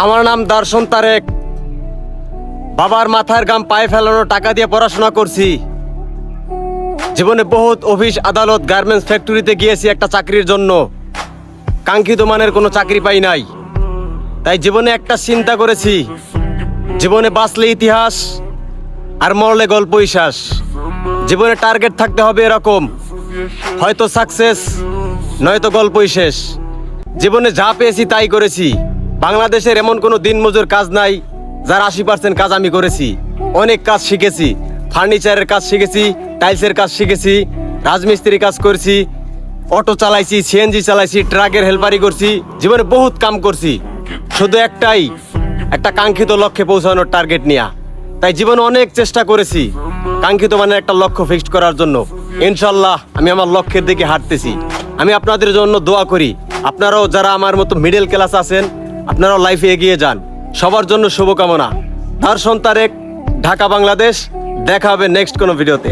আমার নাম দর্শন তারেক। বাবার মাথার গাম পায়ে ফেলানো টাকা দিয়ে পড়াশোনা করছি। জীবনে বহুত অফিস আদালত গার্মেন্টস ফ্যাক্টরিতে গিয়েছি একটা চাকরির জন্য। কাঙ্ক্ষিত মানের কোনো চাকরি পাই নাই। তাই জীবনে একটা চিন্তা করেছি, জীবনে বাঁচলে ইতিহাস আর মরলে গল্প ইতিহাস। জীবনে টার্গেট থাকতে হবে এরকম, হয়তো সাকসেস নয়তো গল্পই শেষ। জীবনে যা পেয়েছি তাই করেছি। বাংলাদেশের এমন কোনো দিনমজুর কাজ নাই যার 80% কাজ আমি করেছি। অনেক কাজ শিখেছি, ফার্নিচারের কাজ শিখেছি, টাইলসের কাজ শিখেছি, রাজমিস্ত্রি কাজ করেছি, অটো চালাইছি, সিএনজি চালাইছি, ট্রাকের হেল্পারি করছি। জীবনে বহুত কাম করছি, শুধু একটা কাঙ্ক্ষিত লক্ষ্যে পৌঁছানোর টার্গেট নিয়ে। তাই জীবনে অনেক চেষ্টা করেছি কাঙ্ক্ষিত মানের একটা লক্ষ্য ফিক্সড করার জন্য। ইনশাল্লাহ আমি আমার লক্ষ্যের দিকে হাঁটতেছি। আমি আপনাদের জন্য দোয়া করি, আপনারাও যারা আমার মতো মিডল ক্লাস আছেন, আপনারাও লাইফে এগিয়ে যান। সবার জন্য শুভকামনা। দর্শন তারেক, ঢাকা, বাংলাদেশ। দেখা হবে নেক্সট কোনো ভিডিওতে।